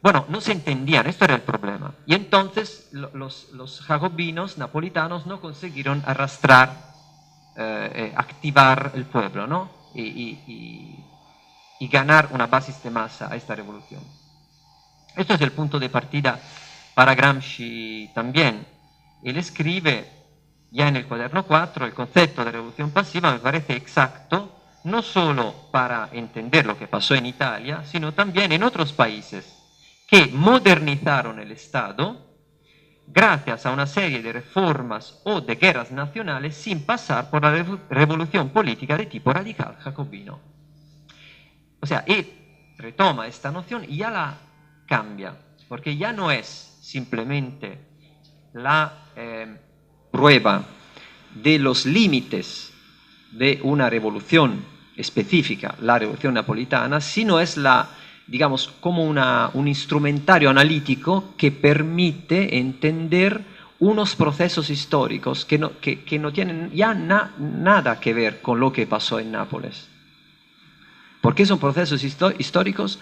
Bueno, no se entendían, esto era el problema. Y entonces los jacobinos napolitanos no consiguieron arrastrar, activar el pueblo, ¿no? Y ganar una base de masa a esta revolución. Esto es el punto de partida para Gramsci también. Él escribe ya en el cuaderno 4, el concepto de revolución pasiva me parece exacto, no solo para entender lo que pasó en Italia, sino también en otros países que modernizaron el Estado gracias a una serie de reformas o de guerras nacionales sin pasar por la revolución política de tipo radical jacobino. O sea, él retoma esta noción y ya la cambia, porque ya no es simplemente la prueba de los límites de una revolución específica, la revolución napolitana, sino es la, digamos, como un instrumentario analítico que permite entender unos procesos históricos que no tienen ya nada que ver con lo que pasó en Nápoles. Porque son procesos históricos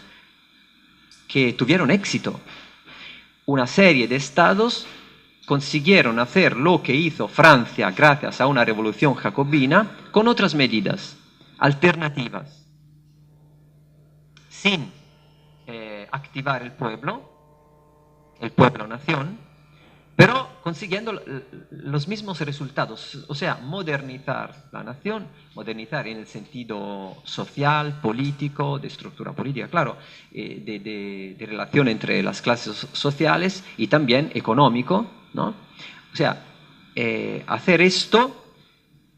que tuvieron éxito. Una serie de estados consiguieron hacer lo que hizo Francia gracias a una revolución jacobina con otras medidas alternativas, sin activar el pueblo-nación, pero consiguiendo los mismos resultados, o sea, modernizar la nación, modernizar en el sentido social, político, de estructura política, claro, de relación entre las clases sociales y también económico, ¿no? O sea, hacer esto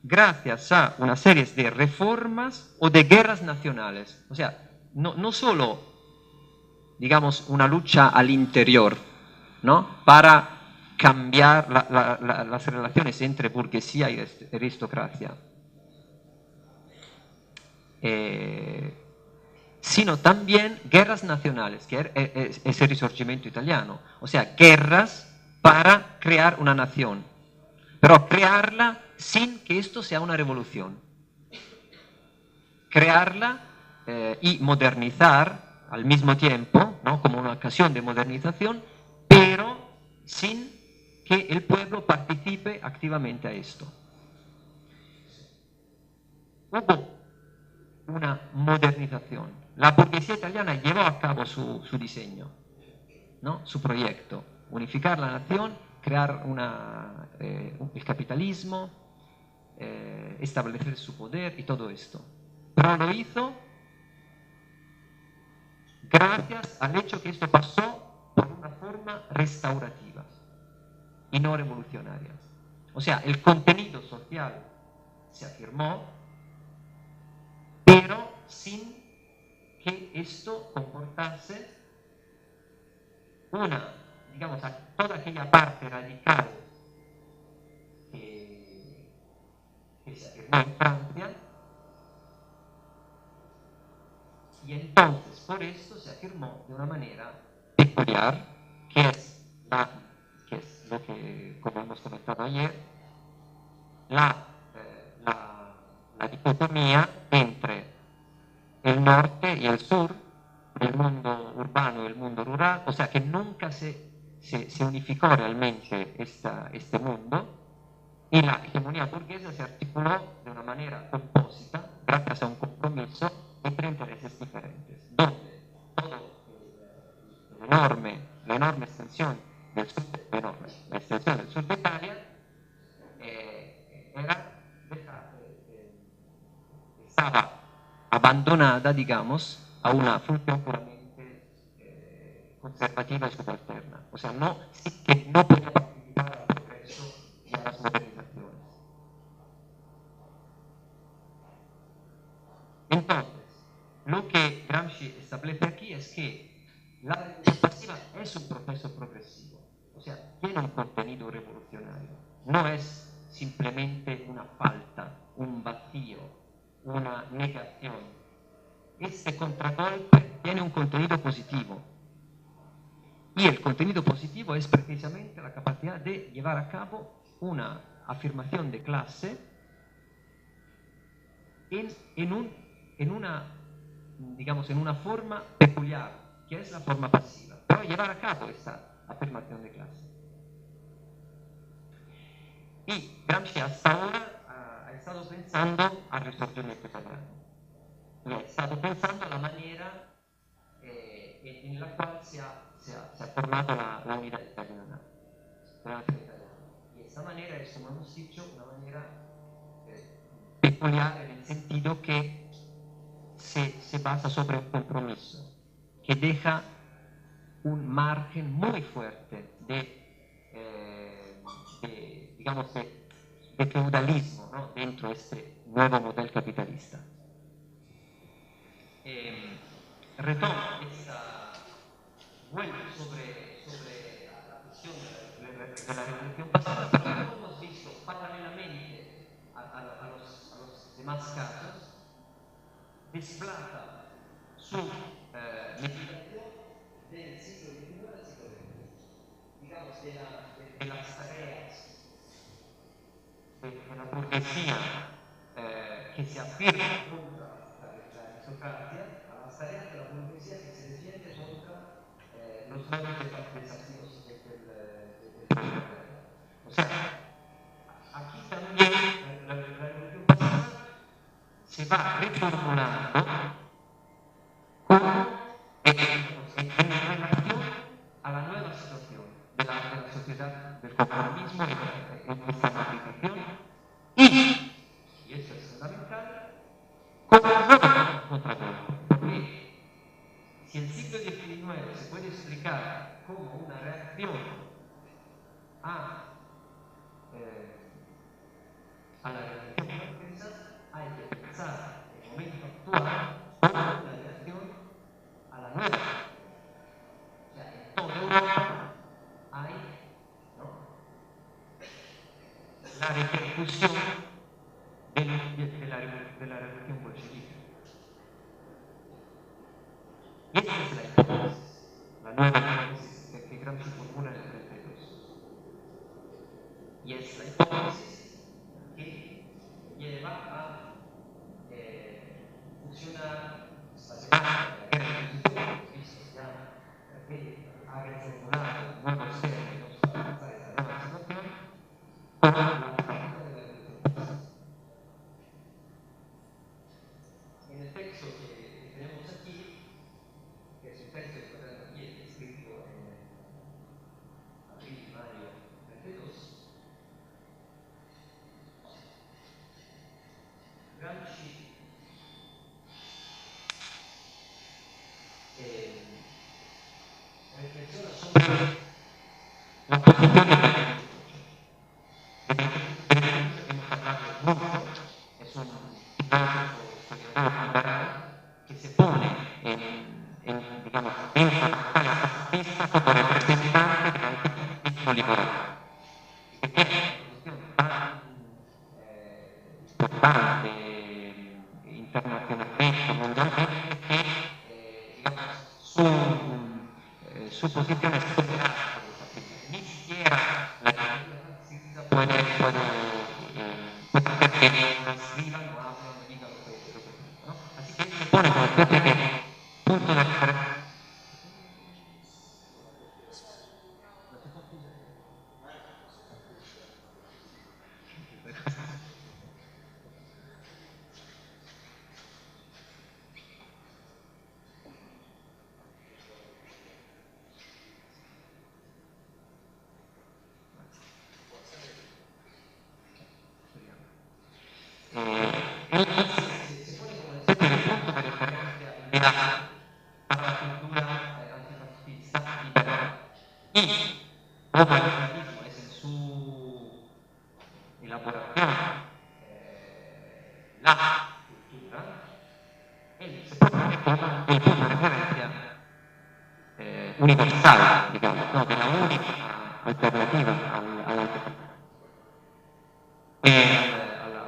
gracias a una serie de reformas o de guerras nacionales, o sea, no solo, digamos, una lucha al interior, ¿no? Para cambiar las relaciones entre burguesía y aristocracia, sino también guerras nacionales, que es el Risorgimento italiano, o sea, guerras para crear una nación, pero crearla sin que esto sea una revolución, crearla y modernizar al mismo tiempo, ¿no? Como una ocasión de modernización, pero sin que el pueblo participe activamente a esto. Hubo una modernización. La burguesía italiana llevó a cabo su diseño, ¿no? Su proyecto, unificar la nación, crear el capitalismo, establecer su poder y todo esto. Pero lo hizo gracias al hecho que esto pasó por una forma restaurativa y no revolucionaria. O sea, el contenido social se afirmó, pero sin que esto comportase digamos, a toda aquella parte radical que se afirmó en Francia, y entonces por esto se afirmó de una manera peculiar, que es lo que, como hemos comentado ayer, la dicotomía entre el norte y el sur, el mundo urbano y el mundo rural, o sea que nunca se unificó realmente este mundo, y la hegemonía burguesa se articuló de una manera compósita gracias a un compromiso entre intereses diferentes, donde la enorme extensión del sur, la extensión del sur de Italia estaba abandonada, digamos, a una función puramente conservativa y subalterna. O sea, que no podía participar al progreso y a las modernizaciones. Entonces, lo que Gramsci establece aquí es que la revolución pasiva es un proceso progresivo, o sea, tiene un contenido revolucionario, no es simplemente una falta, un vacío, una negación. Este contragolpe tiene un contenido positivo, y el contenido positivo es precisamente la capacidad de llevar a cabo una afirmación de clase en una forma peculiar, que es la forma pasiva. pero llevar a cabo esta afirmación de clase. Y Gramsci hasta ahora ha estado pensando al risorgimento italiano, ha estado pensando la manera en la cual se ha formado la unidad italiana. Y esta manera es, como hemos dicho, una manera peculiar en el sentido que se basa sobre un compromiso, que deja un margen muy fuerte digamos, de feudalismo, ¿no?, dentro de este nuevo modelo capitalista. Retoma vuelve sobre la cuestión de la revolución pasada, pero como hemos visto paralelamente a los demás casos, desplaza su meditación del siglo XIX al siglo XX, digamos, de las tareas de la burguesía que se afirma contra la aristocracia, a las tareas de la burguesía que se defiende contra los nuevos desafíos del proletariado. O sea, aquí también la revolución pasada se va reformulando como en relación a la nueva situación de la sociedad del conformismo y en esta aplicación, y esto es fundamental, como un nuevo contragolpe. Porque si el siglo XIX se puede explicar como una reacción a la revolución francesa, hay que pensar en el momento actual como una reacción a la nueva. O sea, en toda Europa hay, ¿no?, la repercusión de la revolución bolchevique. Y esta es la hipótesis, la nueva hipótesis que Gramsci formula en el 32. Y es la hipótesis que lleva a funcionar esta semana de la guerra de Cristo, ya que ha reformulado nuevos términos para alcanzar esta nueva situación, como la práctica de la revolución. En el texto que tenemos aquí, que es un texto que también escrito en abril y mayo del 32, Gramsci reflexiona sobre la posición de la hemos hablado mucho, es un filósofo historiador liberal que se pone digamos, dentro de la escala pacifista como representante del antifascismo liberal. Y que tiene una posición tan importante internacionalmente, mundialmente, que digamos, su posición es tolerada por esa primera. Ni siquiera la comunidad puede hacer que no escriban o hablen o digan lo que piensan, ¿no? Así que se pone como especie de punto de referencia. Él se pone como especie de punto de referencia liberal para la cultura antifascista liberal. Y como el liberalismo es en su elaboración la cultura, él se propone como el punto de referencia universal, digamos, ¿no?, de la única alternativa al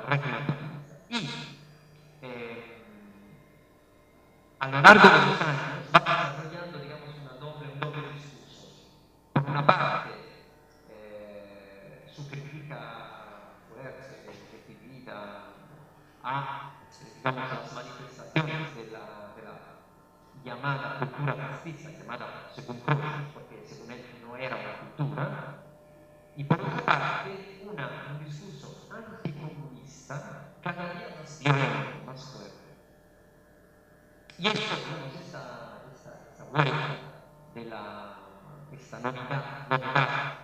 régimen capitalista. Y a lo largo de los años va desarrollando, digamos, un doble discurso. Por una parte, su crítica fuerte, decidida a, digamos, las manifestaciones llamada cultura fascista, llamada según Croce, porque según él no era una cultura, y por otra parte un discurso anticomunista cada día más violento, más fuerte. Y esto, digamos, esta vuelta de esta novedad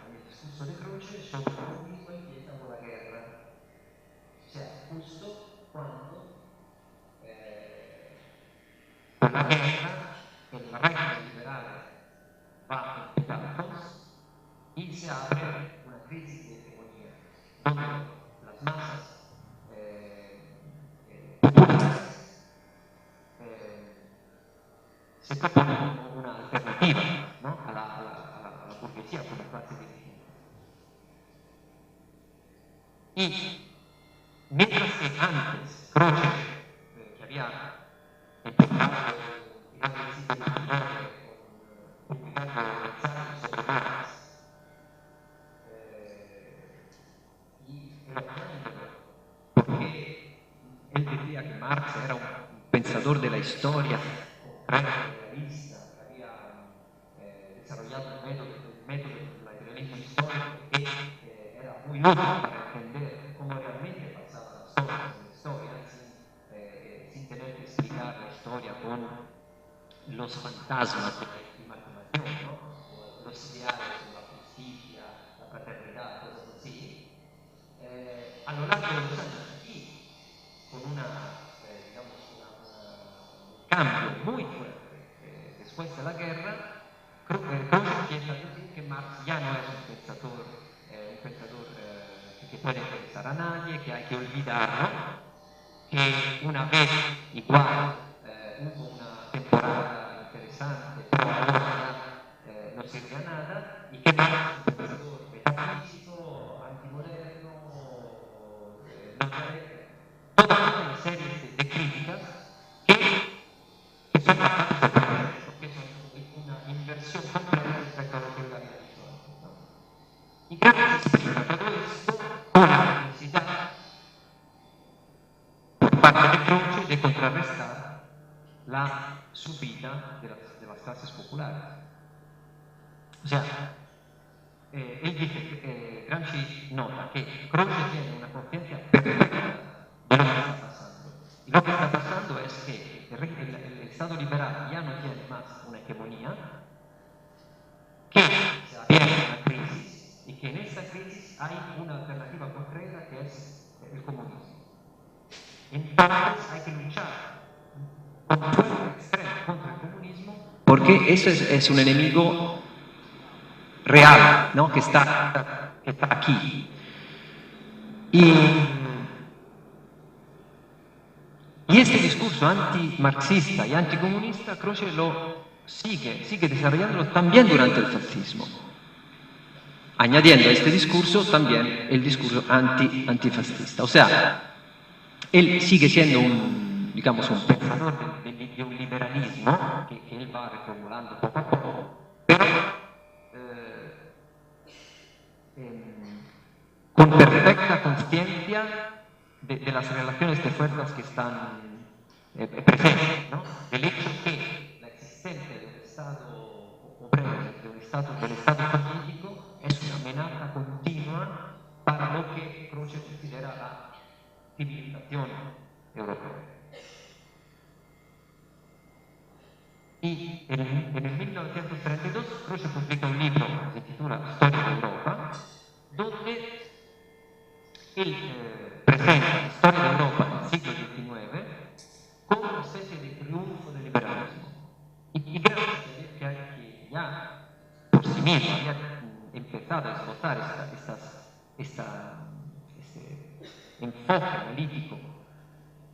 en el discurso de Croce sobre el comunismo empieza con la guerra. O sea, justo cuando con la guerra el régimen liberal va en pedazos y se abre una crisis de hegemonía, donde las masas populares se proponen como una alternativa, ¿no? a la burguesía como clase dirigente. Y mientras que antes Croce, que había empezado digamos, el siglo XIX publicando ensayos sobre Marx, y elogiándolo, porque él decía que Marx era un pensador de la historia, realista, que había desarrollado un método del materialismo histórico que era muy útil para entender cómo realmente pasaban las cosas en la historia, sin tener que explicar la historia con los fantasmas de la imaginación, ¿no? Los ideales, la justicia, la fraternidad, cosas así. A lo largo de los años aquí, con digamos, un cambio muy fuerte después de la guerra, Croce empieza a decir que Marx ya no es un pensador que puede pensar a nadie, que hay que olvidarlo, que una vez igual hubo una temporada interesante, pero ahora no sirve a nada, y que Marx es un pensador metafísico, antimoderno, toda una serie de críticas que son bastante sorprendentes, porque son una inversión completa respecto a lo que él había dicho antes, ¿no? Y creo que se explica todo esto con la necesidad por parte de Croce de contrarrestar la subida de las clases populares. O sea, él dice, Gramsci nota que Croce tiene una conciencia perfecta de lo que está pasando. Y lo que está pasando es que el Estado liberal ya no tiene más una hegemonía, que se aviene una crisis y que en esta crisis hay una alternativa concreta que es el comunismo. Entonces hay que luchar con fuerza extrema contra el comunismo porque eso es un enemigo real, ¿no? que está aquí. Y este discurso antimarxista y anticomunista, Croce lo sigue desarrollándolo también durante el fascismo, añadiendo a este discurso también el discurso antifascista. O sea, él sigue siendo un pensador de un liberalismo que él va reformulando poco a poco, pero con perfecta conciencia de las relaciones de fuerzas que están presentes, ¿no? Del hecho que la existencia de un Estado obrero, del Estado político, es una amenaza continua para lo que Croce considera la civilización europea. Y en el 1932 Croce publica un libro que se titula Storia de Europa, donde él presenta la historia de Europa del siglo XIX como una especie de triunfo del liberalismo. Y Gramsci, que ya por sí mismo había empezado a esbozar este enfoque analítico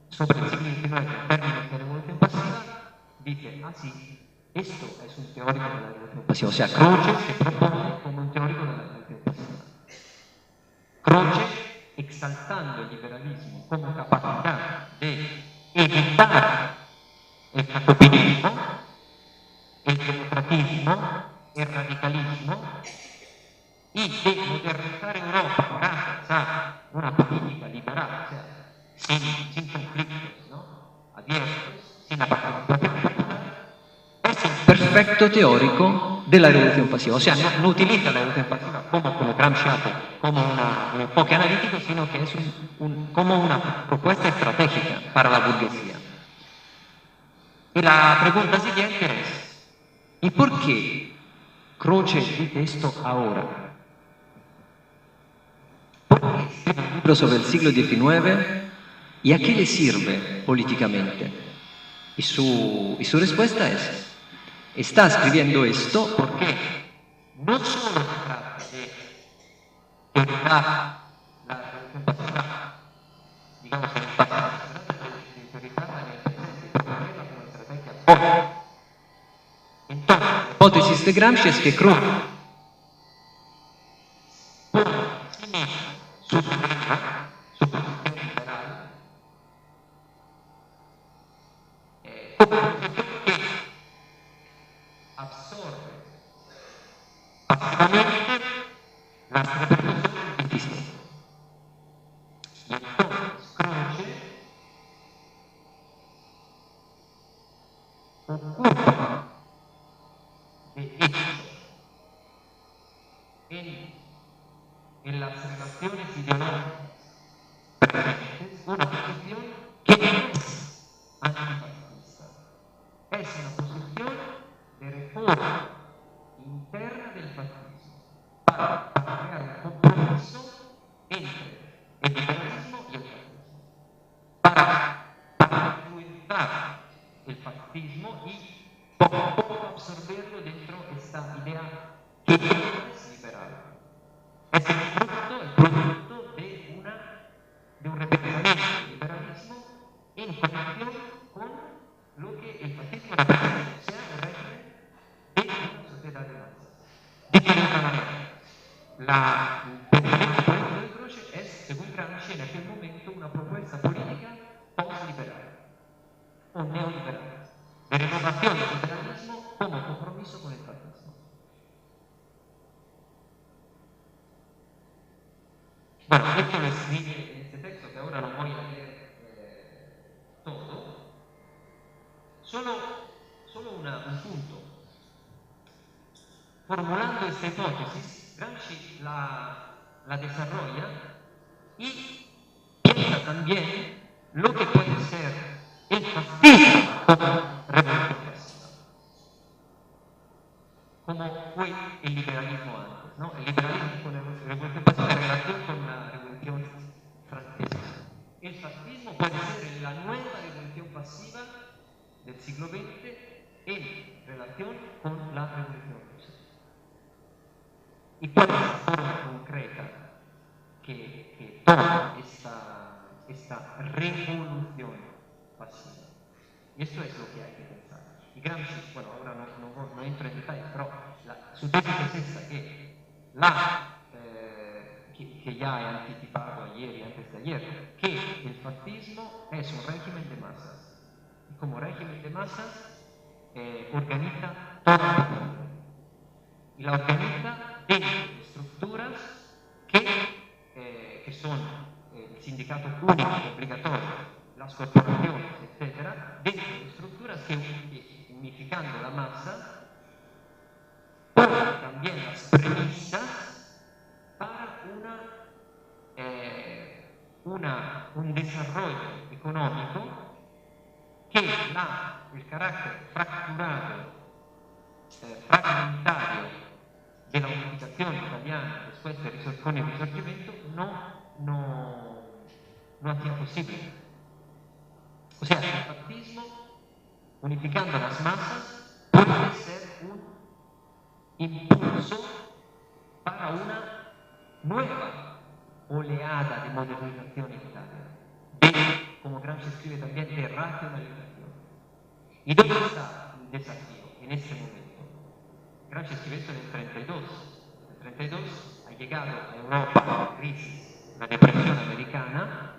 sobre el siglo XIX en términos de revolución pasiva, dice, sí, esto es un teórico de la revolución pasiva. O sea, Croce se propone como un teórico de la revolución pasiva. Croce exaltando el liberalismo como capacidad de evitar el jacobinismo, el democratismo, el radicalismo y de modernizar Europa gracias a una política liberal, o sea, sin conflictos, ¿no? abiertos, sin la participación popular, aspecto teórico de la revolución pasiva. O sea, no utiliza la revolución pasiva como Gramsci hace, como un enfoque analítico, sino que es como una propuesta estratégica para la burguesía. Y la pregunta siguiente es, ¿y por qué Croce dice esto ahora? ¿Por qué escribe un libro sobre el siglo XIX y a qué le sirve políticamente? Y su respuesta es, está escribiendo esto porque no solo se trata de teorizar la revolución pasiva, digamos en el pasado, se trata de teorizarla en el presente, proponerla como estrategia hoy. Entonces, la hipótesis de Gramsci es que Croce pone sí mismo su posición liberal, como una posición que absorbe pasivamente las repercusiones del físico. Y entonces Croce ocupa de hecho en las relaciones ideológicas presentes una posición que no es antifascista, es una posición de reforma interna del fascismo para crear un compromiso entre el liberalismo y el fascismo, para influenciar el fascismo y poco a poco absorberlo dentro de esta idea que no es liberal. Es el producto de un repensamiento del liberalismo en conexión con lo que el fascismo representa, o sea, el régimen de una sociedad de masas. Dicho de otra manera, el pensamiento político de Croce es, según Gramsci, en aquel momento una propuesta política post-liberal o neoliberal, de renovación del liberalismo como compromiso con el fascismo. Bueno, esto lo escribe en este texto, que ahora no voy a leer todo. Solo un punto. Formulando esta hipótesis, Gramsci la desarrolla y piensa también lo que puede ser el fascismo como revolución pasiva, como fue el liberalismo antes, ¿no? El liberalismo con la revolución pasiva en relación con la revolución francesa. El fascismo puede ser la nueva revolución pasiva del siglo XX en relación con la revolución rusa. ¿Y cuál es la forma concreta que toma esta revolución pasiva? Y esto es lo que hay que pensar. Y Gramsci, bueno, ahora no entro en detalles, pero su tesis es esta, que ya he anticipado ayer y antes de ayer, que el fascismo es un régimen de masas. Y como régimen de masas organiza toda la población. Y la organiza dentro de estructuras que son el sindicato único obligatorio, las corporaciones, etc., dentro de estructuras que, unificando la masa, ponen también las premisas para un desarrollo económico que el carácter fracturado, fragmentario de la unificación italiana después con el Risorgimento no hacía posible. O sea, el fascismo, unificando las masas, puede ser un impulso para una nueva oleada de modernización en Italia, como Gramsci escribe también, de racionalización. ¿Y dónde está el desafío en este momento? Gramsci escribe esto en el 32. En el 32 ha llegado a Europa la crisis, la depresión americana,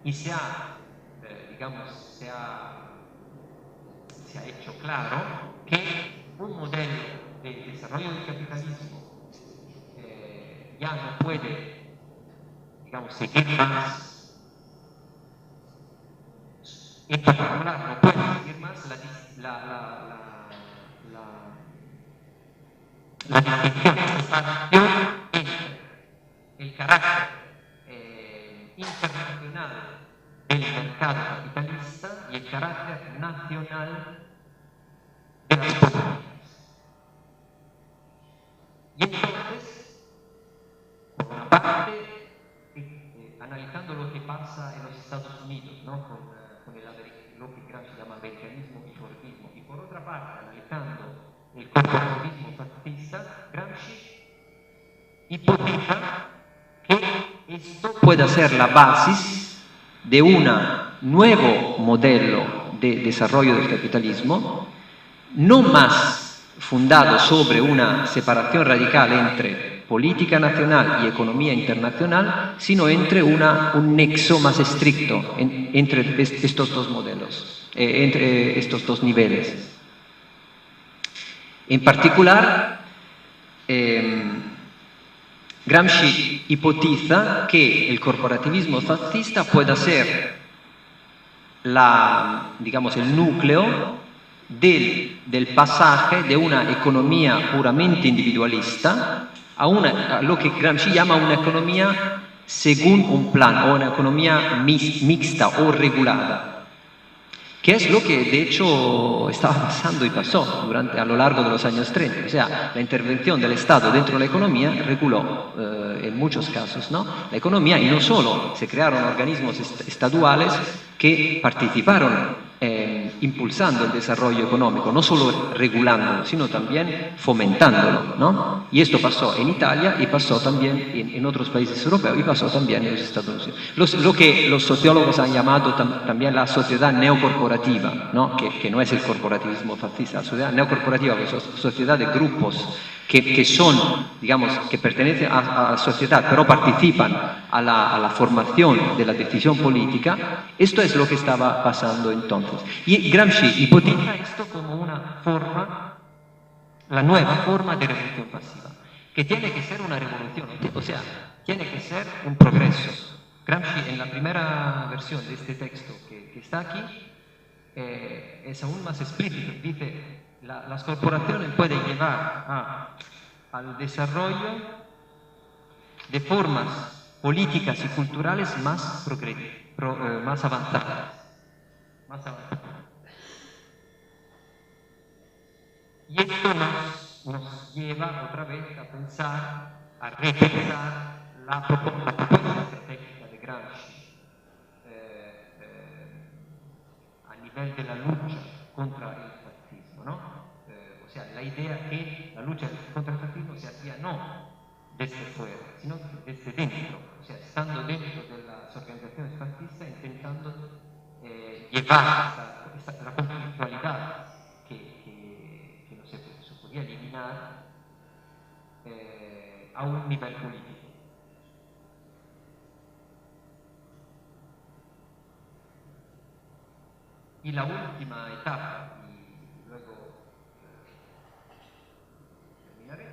y se ha hecho claro que un modelo de desarrollo del capitalismo ya no puede, seguir más, en particular no puede seguir más la distinción, la separación entre el carácter internacional del mercado capitalista y el carácter nacional de las economías. Y entonces, por una parte, analizando lo que pasa en los Estados Unidos, ¿no? con lo que Gramsci llama americanismo y fordismo, y por otra parte, analizando el corporativismo fascista, Gramsci hipotiza que esto pueda ser la base de un nuevo modelo de desarrollo del capitalismo, no más fundado sobre una separación radical entre política nacional y economía internacional, sino entre un nexo más estricto entre estos dos modelos, entre estos dos niveles. En particular, Gramsci hipotiza que el corporativismo fascista pueda ser el núcleo del pasaje de una economía puramente individualista a lo que Gramsci llama una economía según un plan, o una economía mixta o regulada, que es lo que de hecho estaba pasando y pasó a lo largo de los años 30. O sea, la intervención del Estado dentro de la economía reguló en muchos casos, ¿no?, la economía, y no solo, se crearon organismos estaduales que participaron impulsando el desarrollo económico, no solo regulándolo, sino también fomentándolo, ¿no? Y esto pasó en Italia y pasó también en otros países europeos y pasó también en los Estados Unidos. Lo que los sociólogos han llamado también la sociedad neocorporativa, ¿no? Que no es el corporativismo fascista, la sociedad neocorporativa, que es sociedad de grupos que son, digamos, que pertenecen a la sociedad, pero participan a la formación de la decisión política. Esto es lo que estaba pasando entonces. Y Gramsci hipotiza esto como una forma, la nueva forma de revolución pasiva, que tiene que ser una revolución, o sea, tiene que ser un progreso. Gramsci, en la primera versión de este texto que está aquí, es aún más explícito. Dice: las corporaciones pueden llevar al desarrollo de formas políticas y culturales más avanzadas. Y esto nos lleva otra vez a pensar, a repensar la propuesta estratégica de Gramsci a nivel de la lucha contra el fascismo, ¿no? O sea, la idea que la lucha contra el fascismo se hacía no desde fuera, sino desde dentro, o sea, estando dentro de las organizaciones fascistas, intentando llevar la conflictualidad que no se podía eliminar a un nivel político. Y la última etapa, y luego terminaré,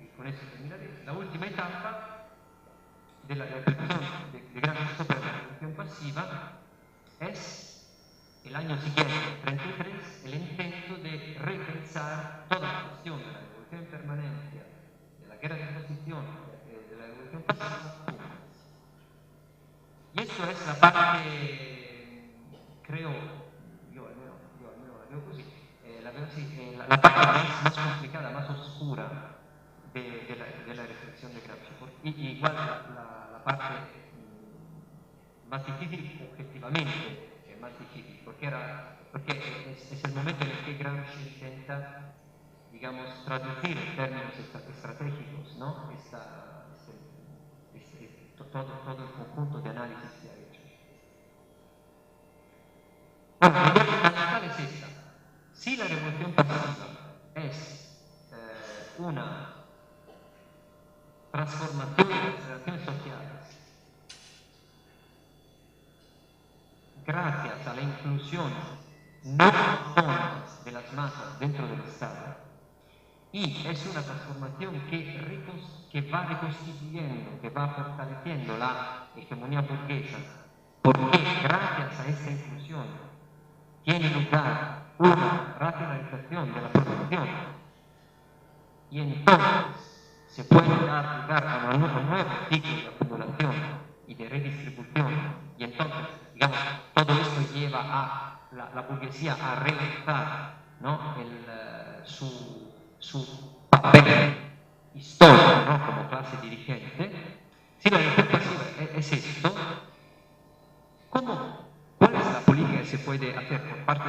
y con eso terminaré, la última etapa de la reflexión de Gramsci sobre la revolución pasiva es el año siguiente, 33, el intento de repensar toda la cuestión de la revolución en permanencia, de la guerra de posición, de la revolución pasiva. Y esto es la parte, creo, yo al menos la veo così, la parte más complicada, más oscura de la reflexión de Gramsci. Y igual la parte más difícil objetivamente, más difícil, porque es el momento en el que Gramsci intenta, digamos, traducir en términos estratégicos, ¿no? Todo el conjunto de análisis que ha hecho. Bueno, la idea fundamental es esta. Si la revolución pasiva es una transformación de las relaciones sociales gracias a la inclusión no autónomas de las masas dentro del Estado, y es una transformación que va reconstituyendo, que va fortaleciendo la hegemonía burguesa, porque gracias a esta inclusión tiene lugar una racionalización de la producción y entonces se puede dar lugar a un nuevo ciclo de acumulación y de redistribución y entonces, digamos, todo esto lleva a la burguesía a realizar, ¿no? su papel histórico, ¿no? Como clase dirigente. Si la interpretación es esto, ¿cuál es la política que se puede hacer por parte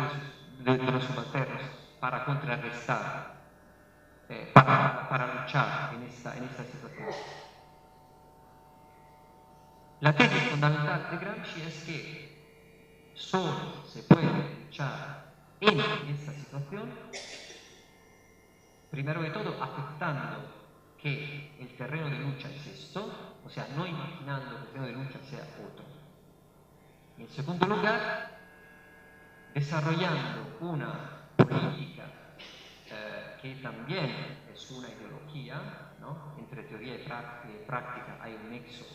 de los subalternos para contrarrestar, para luchar en esta situación? La tesis fundamental de Gramsci es que solo se puede luchar en esta situación, primero de todo, aceptando que el terreno de lucha es esto, o sea, no imaginando que el terreno de lucha sea otro. Y en segundo lugar, desarrollando una política que también es una ideología, ¿no? Entre teoría y práctica hay un nexo,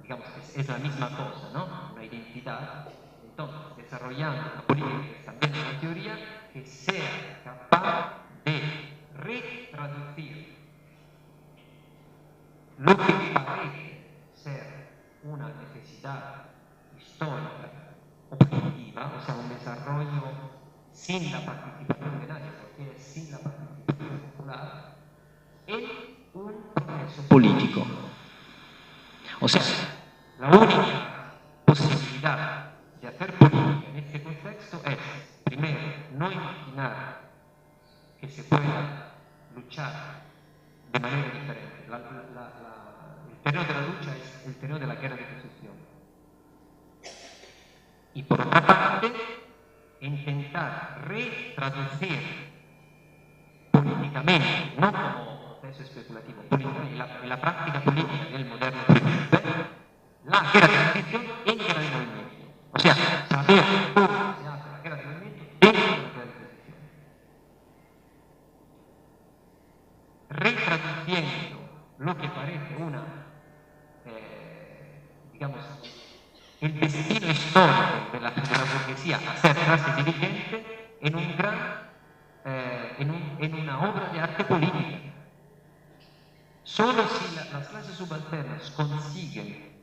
digamos que es la misma cosa, ¿no? Una identidad. Entonces, desarrollando una política que es también una teoría que sea capaz de retraducir lo que parece ser una necesidad histórica objetiva, o sea, un desarrollo sin la participación de nadie, porque es sin la participación popular, en un proceso político. O sea, la única posibilidad de hacer política en este contexto es, primero, no imaginar que se pueda luchar de manera diferente. El terreno de la lucha es el terreno de la guerra de posición. Y por otra parte, intentar retraducir políticamente, no como proceso especulativo, en la práctica política del moderno príncipe, la guerra de posición en guerra de movimiento. O sea, saber cómo se hace la guerra de movimiento dentro de la guerra de posición. Retraduciendo lo que parece digamos, el destino histórico de la burguesía a ser clase dirigente en una obra de arte política. Solo si las clases subalternas consiguen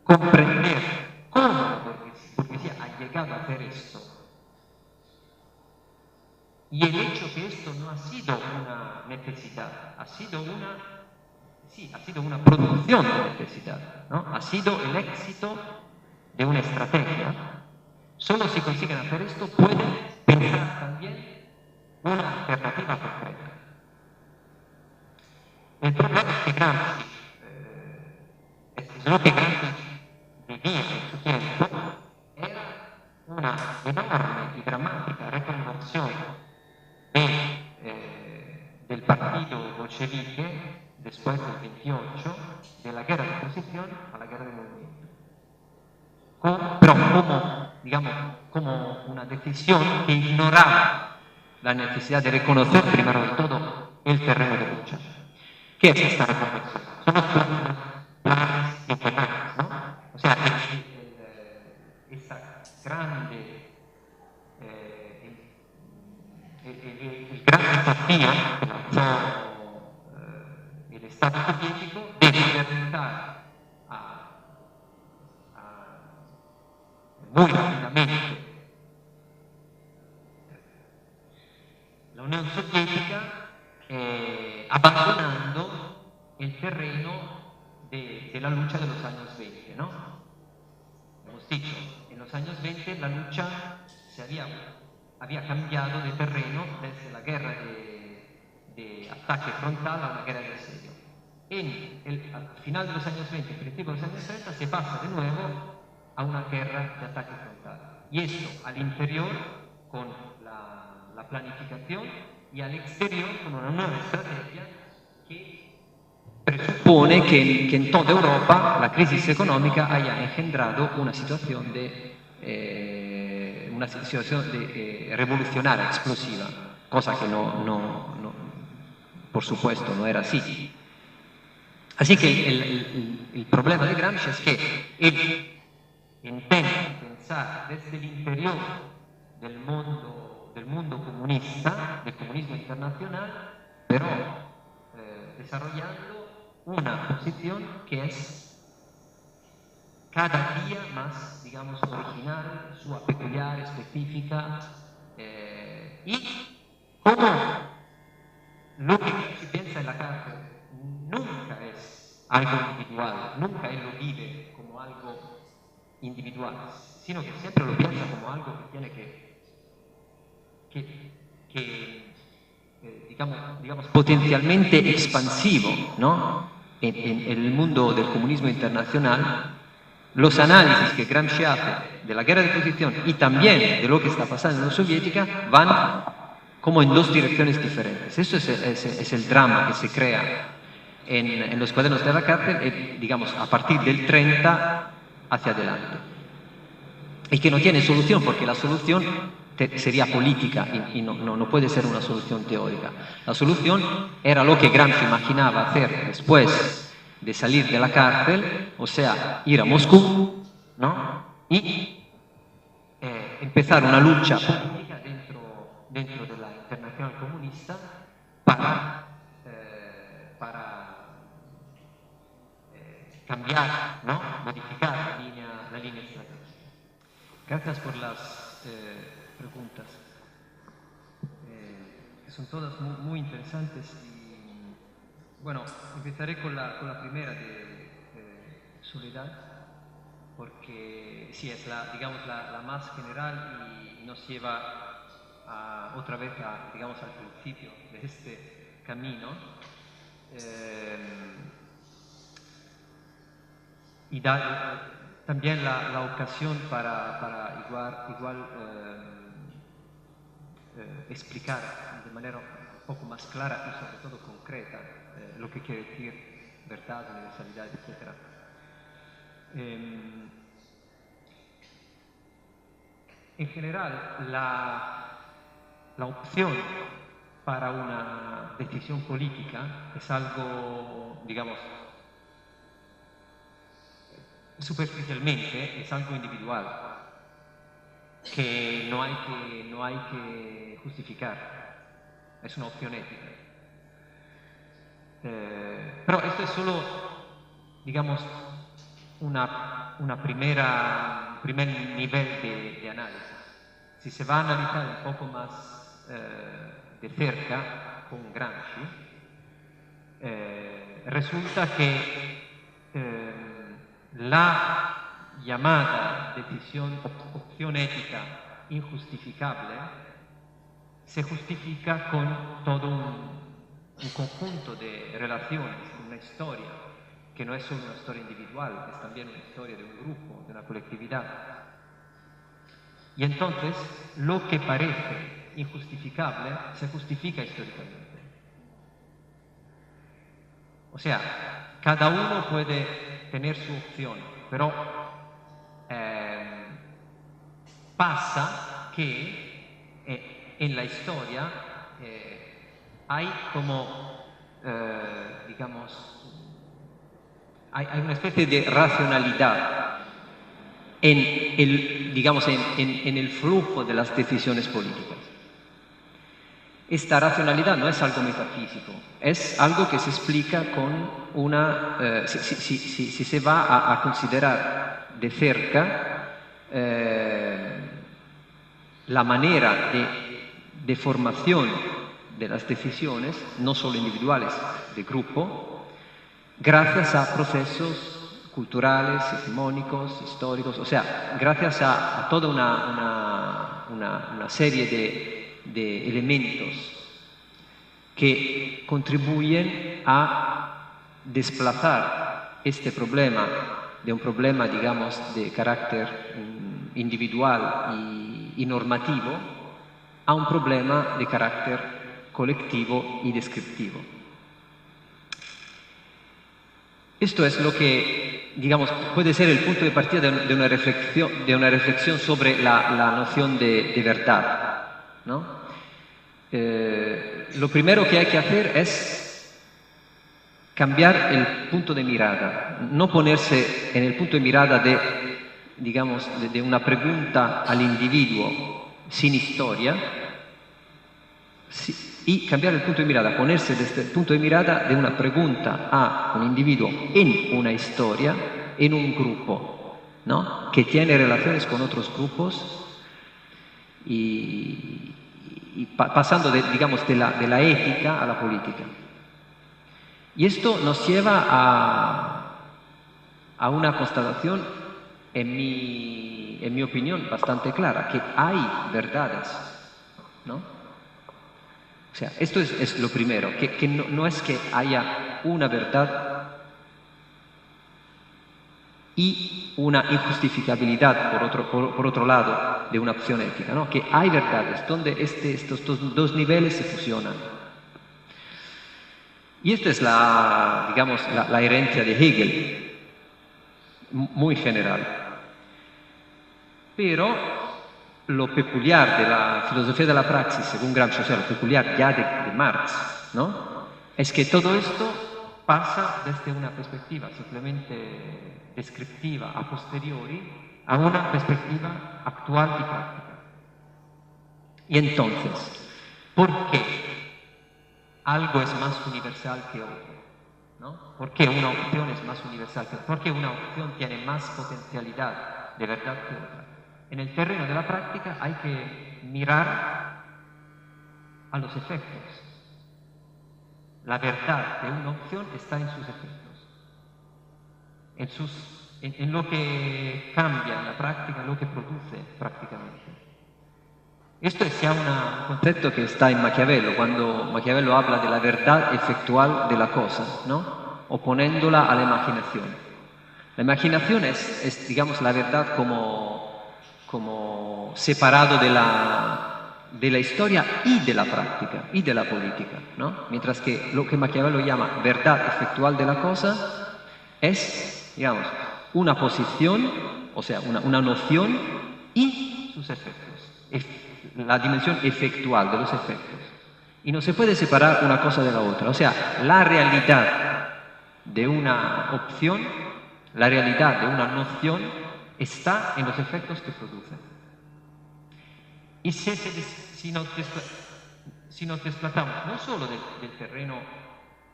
comprender cómo la burguesía ha llegado a hacer esto, y el hecho que esto no ha sido una necesidad, ha sido una producción de necesidad, ¿no? Ha sido el éxito de una estrategia. Solo si consiguen hacer esto pueden pensar también una alternativa concreta. El problema es que Gramsci, es lo que Gramsci vivía en su tiempo, era una enorme y dramática reconversión del partido bolchevique después del 28, de la guerra de posición a la guerra de movimiento. Pero como una decisión que ignoraba la necesidad de reconocer primero de todo el terreno de lucha. ¿Qué es esta reconversión? Son los planes quinquenales, ¿no? O sea, esa grande, el gran desafío que lanzó el Estado soviético de modernizar muy rápidamente la Unión Soviética, abandonando el terreno de la lucha de los años 20, ¿no? Hemos dicho, en los años 20 la lucha había cambiado de terreno desde la guerra de ataque frontal a la guerra de asedio. Al final de los años 20, principio de los años 30, se pasa de nuevo a una guerra de ataque frontal. Y esto al interior con la planificación y al exterior con una nueva estrategia que presupone que en toda Europa la crisis económica haya engendrado una situación de revolucionaria, explosiva, cosa que por supuesto no era así. Así que el problema de Gramsci es que él intenta pensar desde el interior del mundo comunista, del comunismo internacional, pero desarrollando una posición que es cada día más, digamos, original, sua peculiar, específica, y como lo que se piensa en la cárcel nunca es algo individual, nunca él lo vive como algo individual, sino que siempre lo piensa como algo que tiene digamos, potencialmente expansivo, ¿no? En el mundo del comunismo internacional, los análisis que Gramsci hace de la guerra de posición y también de lo que está pasando en la Unión Soviética van como en dos direcciones diferentes. Eso es el drama que se crea en los cuadernos de la cárcel, digamos, a partir del 30 hacia adelante. Y que no tiene solución, porque la solución sería política y no puede ser una solución teórica. La solución era lo que Gramsci imaginaba hacer después de salir de la cárcel, o sea, ir a Moscú, ¿no? Y empezar una lucha política dentro de la Internacional Comunista para cambiar, ¿no? Modificar la línea estratégica. Gracias por las preguntas, que son todas muy interesantes. Y, bueno, empezaré con la primera de Soledad, porque sí, es digamos, la más general y nos lleva otra vez digamos, al principio de este camino. Y da también la ocasión para igual explicar de manera un poco más clara y sobre todo concreta lo que quiere decir verdad, universalidad, etc. En general, la opción para una decisión política es algo, digamos, superficialmente es algo individual que no hay que justificar, es una opción ética. Pero esto es solo, digamos, un primer nivel de análisis. Si se va a analizar un poco más de cerca con Gramsci, resulta que la llamada opción ética injustificable se justifica con todo un conjunto de relaciones, una historia, que no es solo una historia individual, es también una historia de un grupo, de una colectividad. Y entonces, lo que parece injustificable se justifica históricamente. O sea, cada uno puede tener su opción, pero pasa que en la historia hay como, digamos, hay una especie de racionalidad digamos, en el flujo de las decisiones políticas. Esta racionalidad no es algo metafísico, es algo que se explica con si se va a considerar de cerca la manera de formación de las decisiones, no solo individuales, de grupo, gracias a procesos culturales, hegemónicos, históricos, o sea, gracias a toda una serie de elementos que contribuyen a desplazar este problema de un problema, digamos, de carácter individual y normativo a un problema de carácter colectivo y descriptivo. Esto es lo que, digamos, puede ser el punto de partida de una reflexión sobre la noción de verdad, ¿no? Lo primero que hay que hacer es cambiar el punto de mirada, no ponerse en el punto de mirada de una pregunta al individuo sin historia, y cambiar el punto de mirada, ponerse desde el punto de mirada de una pregunta a un individuo en una historia, en un grupo, ¿no? Que tiene relaciones con otros grupos y pasando, digamos, de la ética a la política. Y esto nos lleva a una constatación, en mi opinión, bastante clara, que hay verdades, ¿no? O sea, esto es lo primero, que no es que haya una verdad y una injustificabilidad, por otro lado, de una opción ética, ¿no? Que hay verdades donde estos dos niveles se fusionan. Y esta es digamos, la herencia de Hegel, muy general. Pero lo peculiar de la filosofía de la praxis, según Gramsci, o sea, lo peculiar ya de Marx, ¿no? Es que todo esto pasa desde una perspectiva simplemente descriptiva a posteriori a una perspectiva actual y práctica. Y entonces, ¿por qué algo es más universal que otro? ¿No? ¿Por qué una opción es más universal que otra? ¿Por qué una opción tiene más potencialidad de verdad que otra? En el terreno de la práctica hay que mirar a los efectos. La verdad de una opción está en sus efectos, en lo que cambia en la práctica, en lo que produce prácticamente. Esto es ya un concepto que está en Maquiavelo, cuando Maquiavelo habla de la verdad efectual de la cosa, ¿no? Oponiéndola a la imaginación. La imaginación es digamos, la verdad como separado de la historia y de la práctica y de la política, ¿no? Mientras que lo que Maquiavelo llama verdad efectual de la cosa es, digamos, una posición, o sea, una noción y sus efectos, la dimensión efectual de los efectos. Y no se puede separar una cosa de la otra, o sea, la realidad de una opción, la realidad de una noción está en los efectos que produce. Y si nos desplazamos no solo del terreno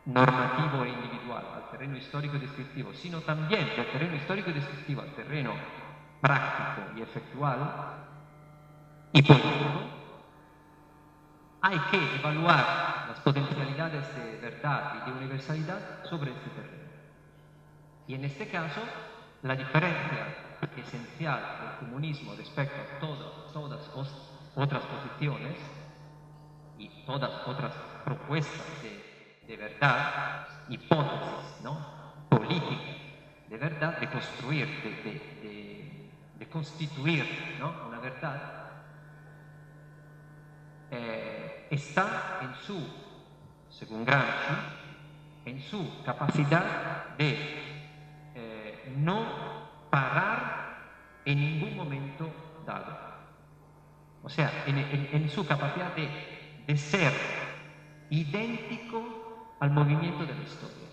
normativo e individual al terreno histórico y descriptivo, sino también del terreno histórico y descriptivo al terreno práctico y efectual y político, hay que evaluar las potencialidades de verdad y de universalidad sobre este terreno. Y en este caso, la diferencia esencial del comunismo respecto a todas otras posiciones y todas otras propuestas de verdad, hipótesis, ¿no? Política de verdad, de construir, de constituir, ¿no? Una verdad, está en según Gramsci, en su capacidad de no parar en ningún momento dado. O sea, en su capacidad de ser idéntico al movimiento de la historia.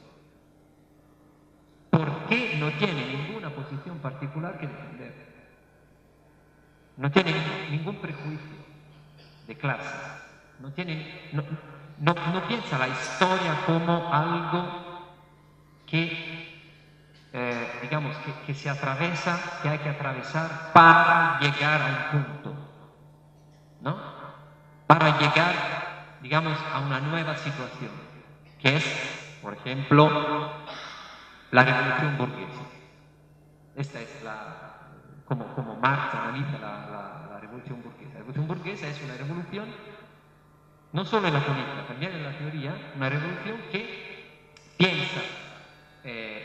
Porque no tiene ninguna posición particular que defender. No tiene ningún prejuicio de clase. No piensa la historia como algo que, digamos, que se atraviesa, que hay que atravesar para llegar a un punto, ¿no? Para llegar, digamos, a una nueva situación, que es, por ejemplo, la revolución burguesa. Esta es como Marx analiza la revolución burguesa. La revolución burguesa es una revolución, no solo en la política, también en la teoría, una revolución que piensa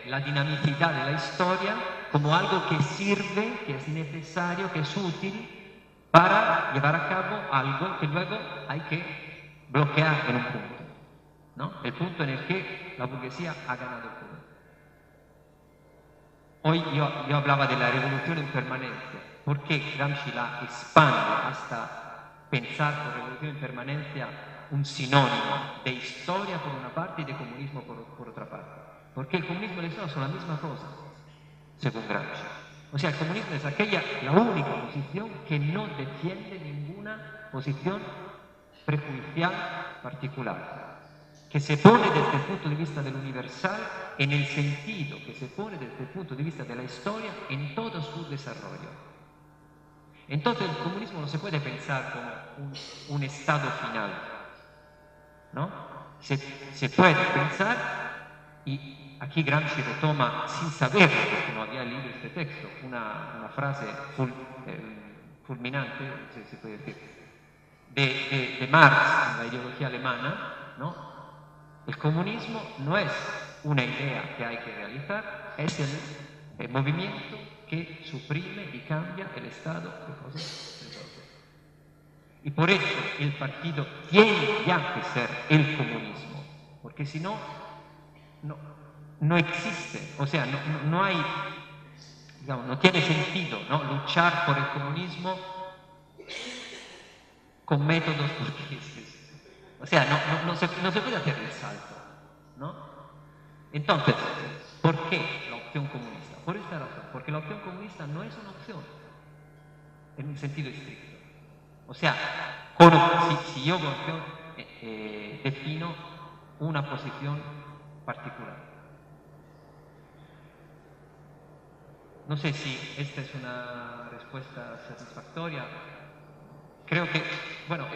la dinamicidad de la historia como algo que sirve, que es necesario, que es útil para llevar a cabo algo que luego hay que bloquear en un punto, ¿no? El punto en el que la burguesía ha ganado el poder. Hoy yo hablaba de la revolución en permanencia. ¿Por qué Gramsci la expande hasta pensar por revolución en permanencia un sinónimo de historia por una parte y de comunismo por otra parte? Porque el comunismo y la historia son la misma cosa, según Gramsci. O sea, el comunismo es la única posición que no defiende ninguna posición prejuicial particular, que se pone desde el punto de vista del universal en el sentido que se pone desde el punto de vista de la historia en todo su desarrollo. Entonces el comunismo no se puede pensar como un estado final, ¿no? Se puede pensar, y aquí Gramsci retoma, sin saberlo, porque no había leído este texto, una frase fulminante, se puede decir, de Marx en la ideología alemana, ¿no? El comunismo no es una idea que hay que realizar, es el movimiento que suprime y cambia el estado de cosas. Y por eso el partido tiene ya que ser el comunismo, porque si no, no existe, o sea, no hay, digamos, no tiene sentido, ¿no?, luchar por el comunismo con métodos, porque o sea, no se puede hacer el salto, ¿no? Entonces, ¿por qué la opción comunista? Por esta razón, porque la opción comunista no es una opción en un sentido estricto. O sea, si yo con opción defino una posición particular. No sé si esta es una respuesta satisfactoria. Creo que, bueno,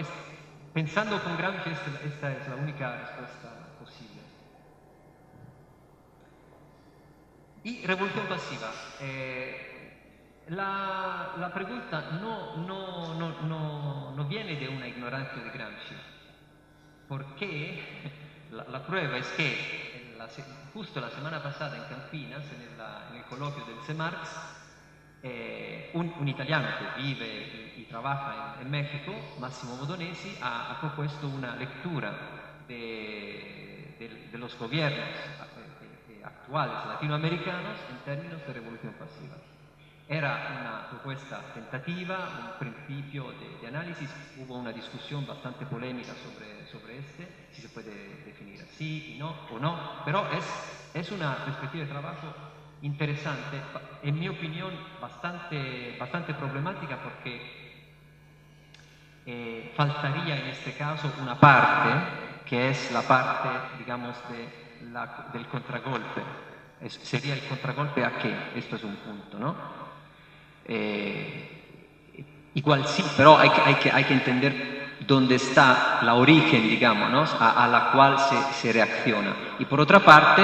pensando con Gramsci, esta es la única respuesta posible. Y revolución pasiva. La pregunta no viene de una ignorancia de Gramsci, porque la prueba es que justo la semana pasada en Campinas, en el coloquio del CEMARX, un italiano que vive y trabaja en México, Massimo Modonesi, ha propuesto una lectura de los gobiernos actuales latinoamericanos en términos de revolución pasiva. Era una propuesta tentativa, un principio de análisis, hubo una discusión bastante polémica sobre si se puede definir así y no, o no, pero es una perspectiva de trabajo interesante, en mi opinión bastante problemática, porque faltaría en este caso una parte, que es la parte, digamos, del contragolpe. Sería el contragolpe a qué, esto es un punto, ¿no? Igual sí, pero hay que entender dónde está la origen, digamos, ¿no?, a la cual se reacciona. Y por otra parte,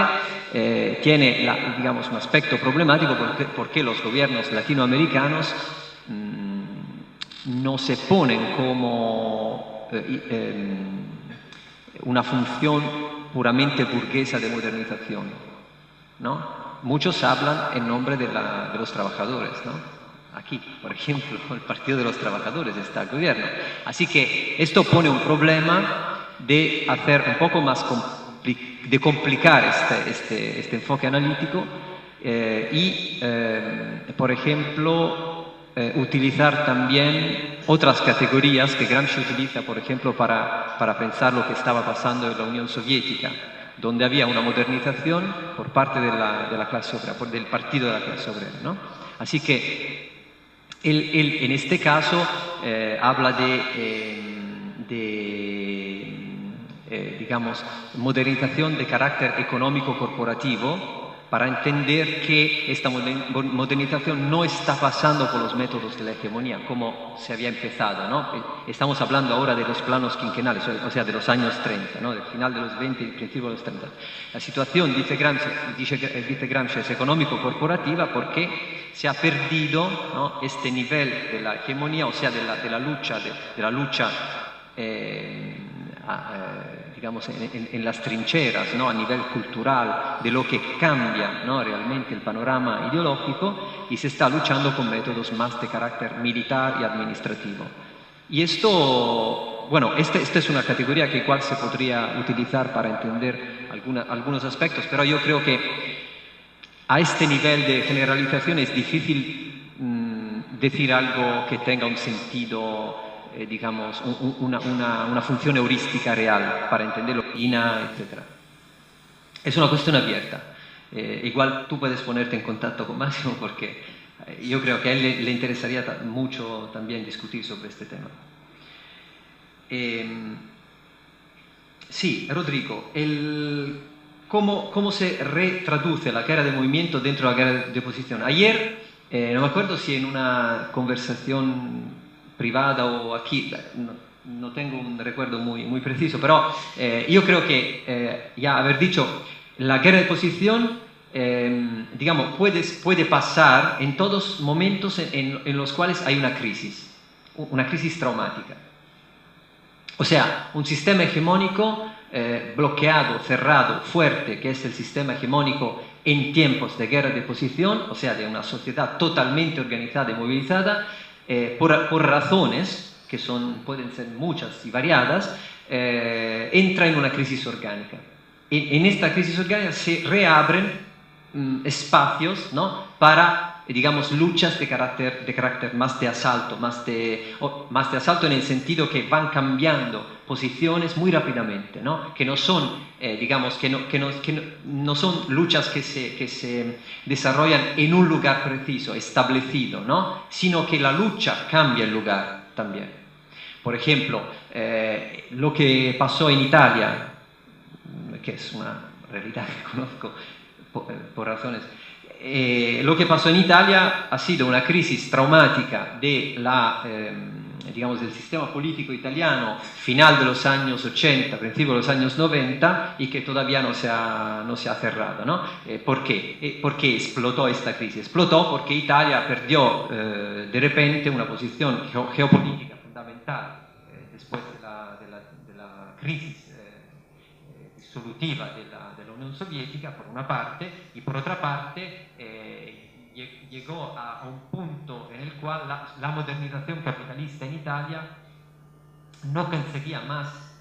tiene, digamos, un aspecto problemático porque los gobiernos latinoamericanos no se ponen como una función puramente burguesa de modernización, ¿no? Muchos hablan en nombre de los trabajadores, ¿no? Aquí, por ejemplo, el Partido de los Trabajadores está al gobierno. Así que esto pone un problema de hacer un poco más de complicar este enfoque analítico y, por ejemplo, utilizar también otras categorías que Gramsci utiliza, por ejemplo, para pensar lo que estaba pasando en la Unión Soviética, donde había una modernización por parte de la clase obrera, del partido de la clase obrera, ¿no? Así que él en este caso habla digamos, modernización de carácter económico corporativo, para entender que esta modernización no está pasando por los métodos de la hegemonía, como se había empezado, ¿no? Estamos hablando ahora de los planos quinquenales, o sea, de los años 30, ¿no?, del final de los 20 y principio de los 30. La situación, dice Gramsci, es económico-corporativa porque se ha perdido, ¿no?, este nivel de la hegemonía, o sea, de la lucha digamos, en las trincheras, ¿no?, a nivel cultural, de lo que cambia, ¿no?, realmente el panorama ideológico, y se está luchando con métodos más de carácter militar y administrativo. Y esto, bueno, esta es una categoría que igual se podría utilizar para entender algunos aspectos, pero yo creo que a este nivel de generalización es difícil decir algo que tenga un sentido, digamos, una función heurística real para entenderlo, etc. Es una cuestión abierta. Igual tú puedes ponerte en contacto con Máximo porque yo creo que a él le interesaría mucho también discutir sobre este tema. Sí, Rodrigo, ¿cómo se retraduce la guerra de movimiento dentro de la guerra de oposición? Ayer, no me acuerdo si en una conversación privada o aquí, no tengo un recuerdo muy preciso, pero yo creo que ya haber dicho, la guerra de oposición, digamos, puede pasar en todos momentos en los cuales hay una crisis traumática. O sea, un sistema hegemónico bloqueado, cerrado, fuerte, que es el sistema hegemónico en tiempos de guerra de posición, o sea, de una sociedad totalmente organizada y movilizada, por razones que pueden ser muchas y variadas, entra en una crisis orgánica. En esta crisis orgánica se reabren espacios, ¿no?, para, digamos, luchas de carácter más de asalto, más de asalto en el sentido que van cambiando posiciones muy rápidamente, ¿no?, que no son, digamos, que no son luchas que se desarrollan en un lugar preciso, establecido, ¿no?, sino que la lucha cambia el lugar también. Por ejemplo, lo que pasó en Italia, que es una realidad que conozco por razones. Lo que pasó en Italia ha sido una crisis traumática digamos, del sistema político italiano final de los años 80, principio de los años 90, y que todavía no se ha cerrado, ¿no? ¿Por qué? ¿Por qué explotó esta crisis? Explotó porque Italia perdió de repente una posición geopolítica fundamental después de la crisis disolutiva de la Unión Soviética, por una parte, y por otra parte llegó a un punto en el cual la modernización capitalista en Italia no conseguía más,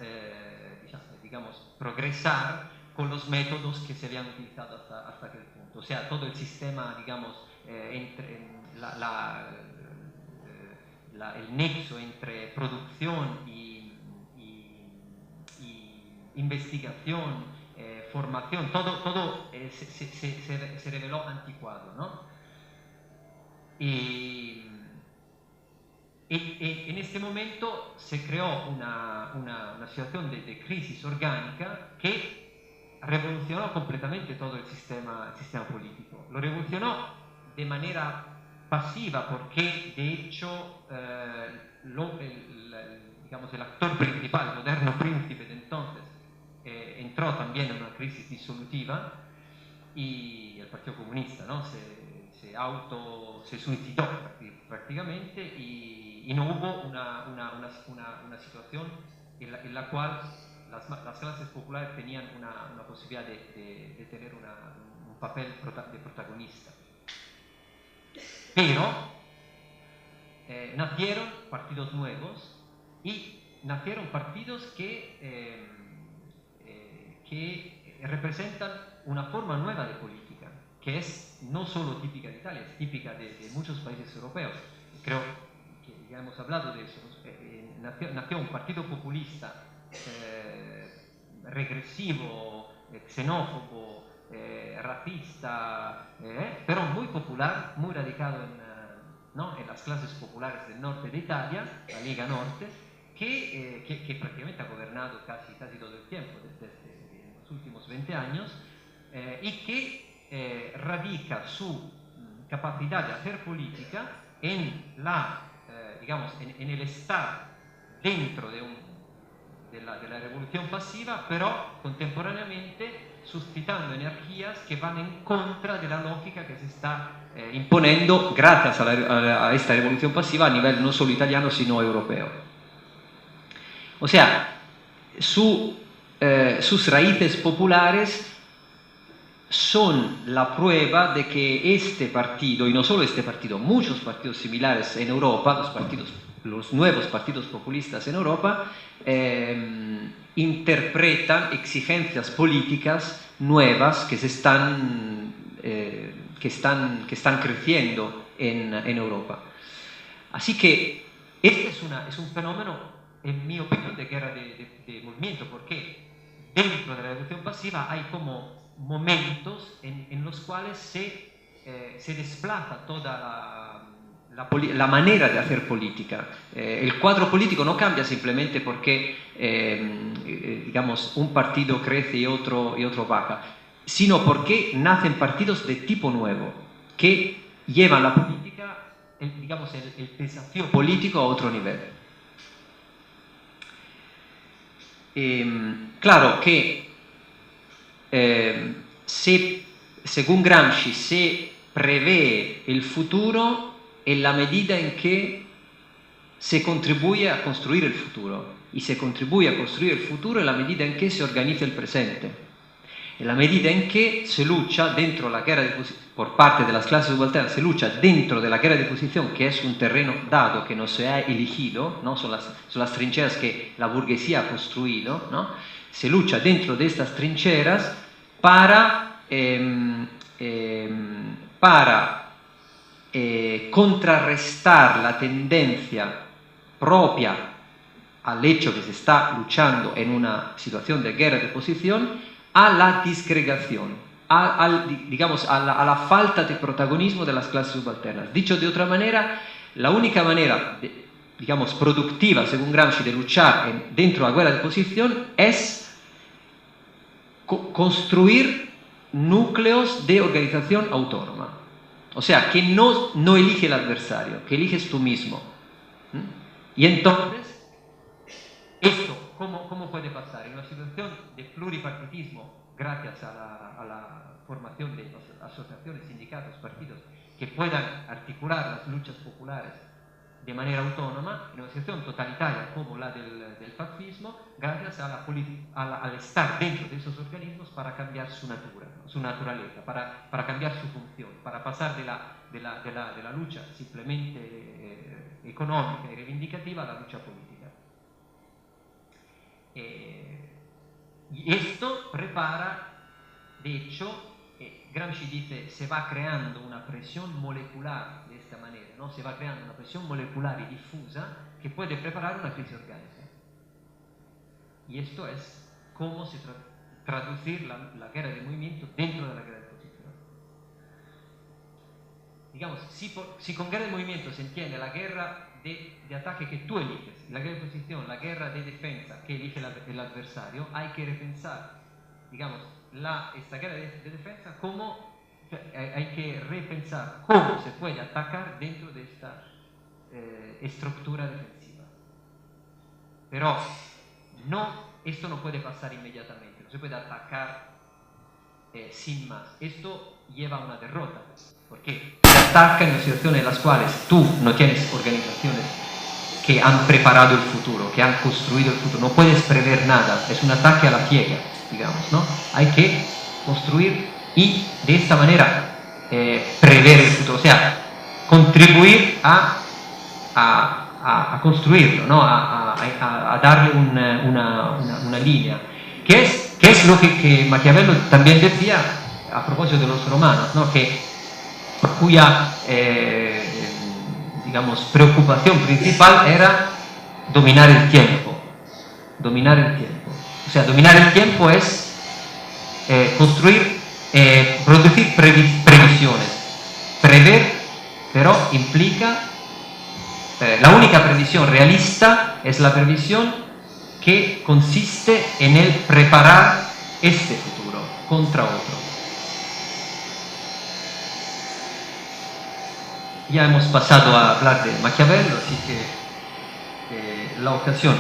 digamos, progresar con los métodos que se habían utilizado hasta aquel punto. O sea, todo el sistema, digamos, el nexo entre producción y investigación, formación, todo se reveló anticuado, ¿no? Y en este momento se creó una situación de crisis orgánica que revolucionó completamente todo el sistema político. Lo revolucionó de manera pasiva porque, de hecho, digamos, el actor principal, el moderno príncipe de entonces, entró también en una crisis disolutiva, y el Partido Comunista, ¿no?, se suicidó prácticamente, y no hubo una situación en la cual las clases populares tenían una posibilidad de tener un papel de protagonista. Pero nacieron partidos nuevos, y nacieron partidos que representan una forma nueva de política, que es no solo típica de Italia, es típica de muchos países europeos. Creo que ya hemos hablado de eso. Nació un partido populista regresivo, xenófobo, racista, pero muy popular, muy radicado en las clases populares del norte de Italia, la Lega Norte, que prácticamente ha gobernado casi todo el tiempo, desde los últimos 20 años, y que radica su capacidad de hacer política en el estar dentro de la revolución pasiva, pero contemporáneamente suscitando energías que van en contra de la lógica que se está imponiendo gracias a esta revolución pasiva a nivel no solo italiano sino europeo. O sea, sus raíces populares son la prueba de que este partido, y no solo este partido, muchos partidos similares en Europa, los nuevos partidos populistas en Europa, interpretan exigencias políticas nuevas que están creciendo en Europa. Así que este es un fenómeno, en mi opinión, de guerra de movimiento, porque dentro de la revolución pasiva hay como momentos en los cuales se se desplaza toda la manera de hacer política. El cuadro político no cambia simplemente porque digamos, un partido crece y otro baja, sino porque nacen partidos de tipo nuevo que llevan la política, digamos, el desafío político a otro nivel. Claro que según Gramsci se prevé el futuro en la medida en que se contribuye a construir el futuro, y se contribuye a construir el futuro en la medida en que se organiza el presente, en la medida en que se lucha dentro la guerra de posición, por parte de las clases subalternas, se lucha dentro de la guerra de posición, que es un terreno dado, que no se ha elegido, ¿no? son las trincheras que la burguesía ha construido, ¿no? Se lucha dentro de estas trincheras para contrarrestar la tendencia propia al hecho que se está luchando en una situación de guerra de posición, a la disgregación, digamos, a la falta de protagonismo de las clases subalternas. Dicho de otra manera, la única manera, digamos, productiva, según Gramsci, de luchar dentro de la guerra de posición es construir núcleos de organización autónoma. O sea, que no elige el adversario, que eliges tú mismo. Y entonces, esto, ¿cómo puede pasar? En una situación de pluripartitismo, gracias a la formación de asociaciones, sindicatos, partidos, que puedan articular las luchas populares de manera autónoma, en una situación totalitaria como la del fascismo, gracias al estar dentro de esos organismos para cambiar su naturaleza, para cambiar su función, para pasar de la lucha simplemente económica y reivindicativa a la lucha política. Y esto prepara, de hecho, Gramsci dice, se va creando una presión molecular de esta manera, ¿no? Se va creando una presión molecular y difusa que puede preparar una crisis orgánica. Y esto es cómo se traducir la guerra de movimiento dentro de la guerra de posición. Digamos, si con guerra de movimiento se entiende la guerra de ataque que tú eliges, la guerra de posición, la guerra de defensa que elige el adversario, hay que repensar, digamos, esta guerra de defensa, hay que repensar cómo se puede atacar dentro de esta estructura defensiva. Pero esto no puede pasar inmediatamente, no se puede atacar sin más. Esto lleva a una derrota, porque se ataca en situaciones en las cuales tú no tienes organizaciones que han preparado el futuro, que han construido el futuro, no puedes prever nada, es un ataque a la ciega, digamos, ¿no? Hay que construir y de esta manera prever el futuro, o sea, contribuir a construirlo, ¿no? a darle una línea, que es lo que Maquiavelo también decía a propósito de los romanos, ¿no? Cuya digamos, preocupación principal era dominar el tiempo. O sea, dominar el tiempo es producir previsiones. Prever, pero implica, la única previsión realista es la previsión que consiste en el preparar este futuro contra otro. Ya hemos pasado a hablar de Maquiavelo, así que la ocasión.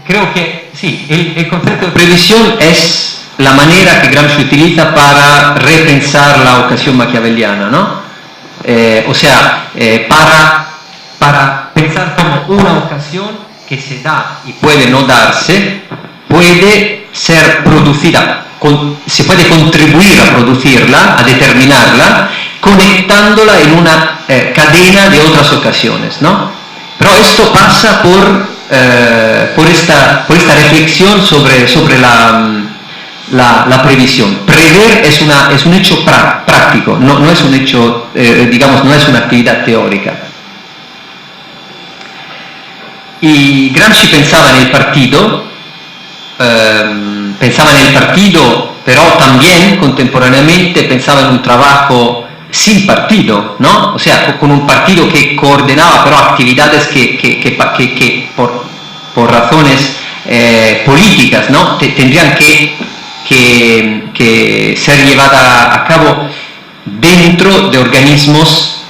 Creo que sí, el concepto de previsión es la manera que Gramsci utiliza para repensar la ocasión maquiaveliana, ¿no? O sea, para pensar como una ocasión que se da y puede no darse, puede ser producida, se puede contribuir a producirla, a determinarla, conectándola en una cadena de otras ocasiones, ¿no? Pero esto pasa por esta reflexión sobre la previsión. Prever es un hecho práctico, no es un hecho, digamos, no es una actividad teórica. Y Gramsci pensaba en el partido, pero también contemporáneamente pensaba en un trabajo sin partido, ¿no? O sea, con un partido que coordinaba pero actividades que por razones políticas, ¿no? Tendrían que ser llevadas a cabo dentro de organismos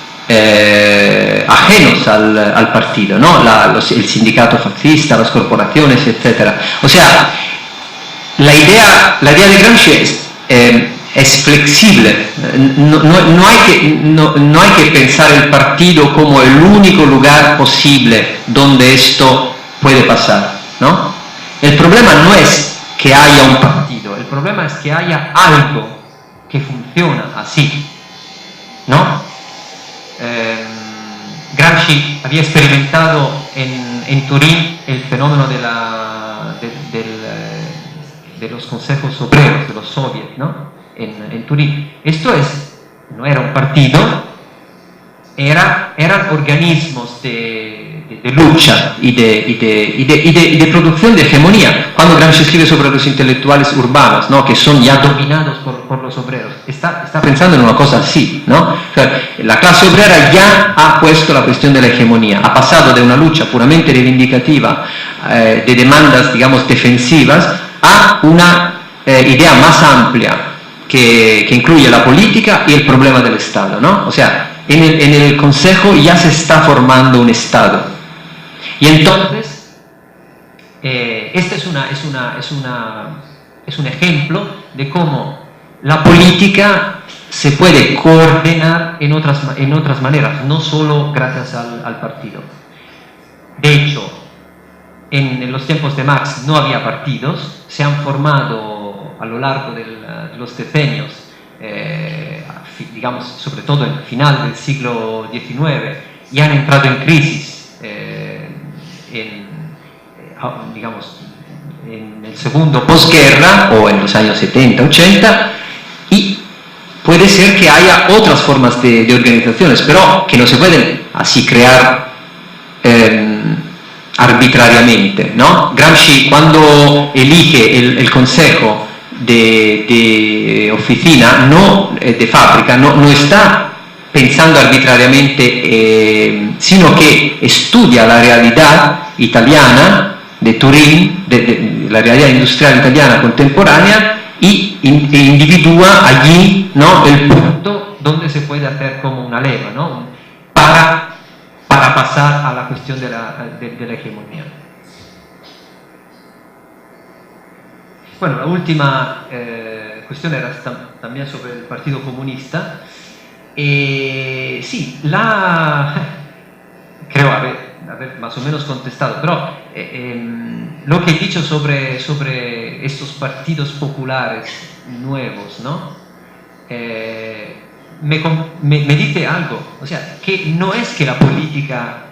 ajenos al partido, ¿no? El sindicato fascista, las corporaciones, etc. O sea, la idea de Gramsci es flexible, no hay que pensar el partido como el único lugar posible donde esto puede pasar, ¿no? El problema no es que haya un partido, el problema es que haya algo que funciona así, ¿no? Gramsci había experimentado en Turín el fenómeno de los consejos obreros, de los soviets, ¿no? En Turín. Esto no era un partido, eran organismos de lucha y de producción de hegemonía. Cuando Gramsci escribe sobre los intelectuales urbanos, ¿no? Que son ya dominados por los obreros, está pensando en una cosa así, ¿no? O sea, la clase obrera ya ha puesto la cuestión de la hegemonía, ha pasado de una lucha puramente reivindicativa de demandas, digamos, defensivas, a una idea más amplia que incluye la política y el problema del Estado, ¿no? O sea, en el Consejo ya se está formando un Estado. Y entonces, este es un ejemplo de cómo la política se puede coordinar en otras maneras, no solo gracias al partido. De hecho, en los tiempos de Marx no había partidos, se han formado a lo largo de los decenios, digamos, sobre todo en el final del siglo XIX, y han entrado en crisis, digamos, en el segundo posguerra o en los años 70, 80, y puede ser que haya otras formas de organizaciones, pero que no se pueden así crear arbitrariamente, ¿no? Gramsci, cuando elige el consejo de oficina, de fábrica, no está pensando arbitrariamente, sino que estudia la realidad italiana de Turín, de la realidad industrial italiana contemporánea, e individúa allí, ¿no? El punto donde se puede hacer como una leva, ¿no? para pasar a la cuestión de la hegemonía. Bueno, la última cuestión era también sobre el Partido Comunista. Sí, creo haber más o menos contestado, pero lo que he dicho sobre estos partidos populares nuevos, ¿no? Me dice algo, o sea, que no es que la política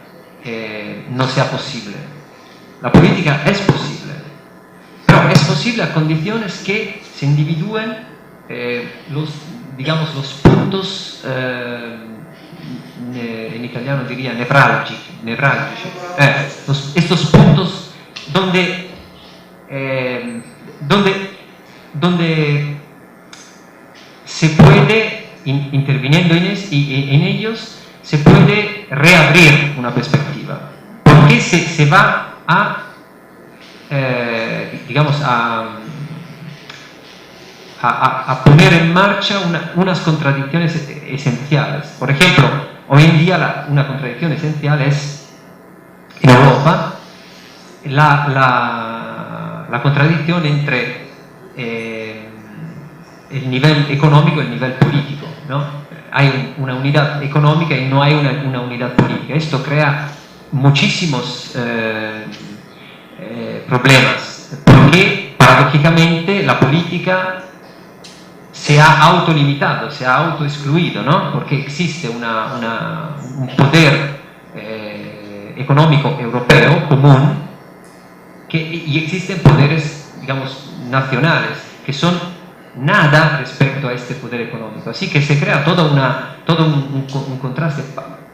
no sea posible, la política es posible, pero es posible a condiciones que se individúen los puntos, en italiano diría nevralgici, estos puntos donde se puede, interviniendo en ellos, se puede reabrir una perspectiva, porque se va a poner en marcha unas contradicciones esenciales. Por ejemplo, hoy en día una contradicción esencial es, en Europa, la contradicción entre el nivel económico y el nivel político, ¿no? Hay una unidad económica y no hay una unidad política. Esto crea muchísimos problemas, porque paradójicamente la política se ha autolimitado, se ha autoexcluido, ¿no? Porque existe un poder económico europeo común y existen poderes, digamos, nacionales que son nada respecto a este poder económico. Así que se crea todo un contraste,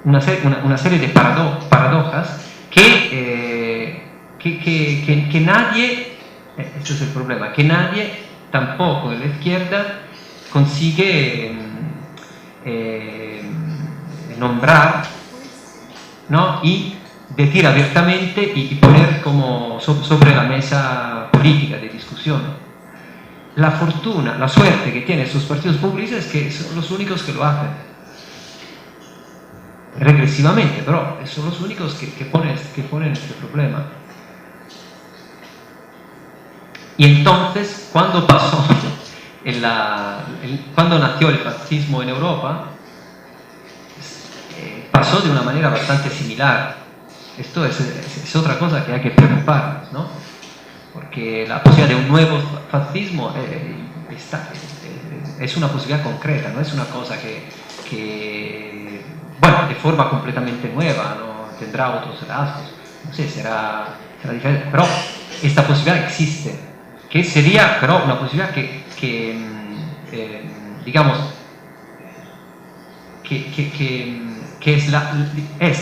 una serie de paradojas que nadie, esto es el problema, que nadie, tampoco en la izquierda, consigue nombrar, ¿no? Y decir abiertamente y poner como sobre la mesa política de discusión. La fortuna, la suerte que tienen estos partidos populistas es que son los únicos que lo hacen. Regresivamente, pero son los únicos que ponen este problema. Y entonces, cuando nació el fascismo en Europa, pasó de una manera bastante similar. Esto es otra cosa que hay que preocuparnos, ¿no? Porque la posibilidad de un nuevo fascismo es una posibilidad concreta, no es una cosa que bueno, de forma completamente nueva, ¿no? Tendrá otros rasgos, no sé, será diferente, pero esta posibilidad existe, que sería pero una posibilidad digamos, que es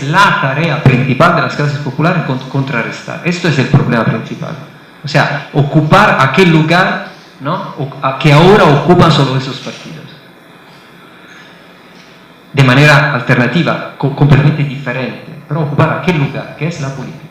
la tarea principal de las clases populares contrarrestar. Esto es el problema principal. O sea, ocupar aquel lugar, ¿no? Que ahora ocupan solo esos partidos. De manera alternativa, completamente diferente, pero ocupar aquel lugar que es la política.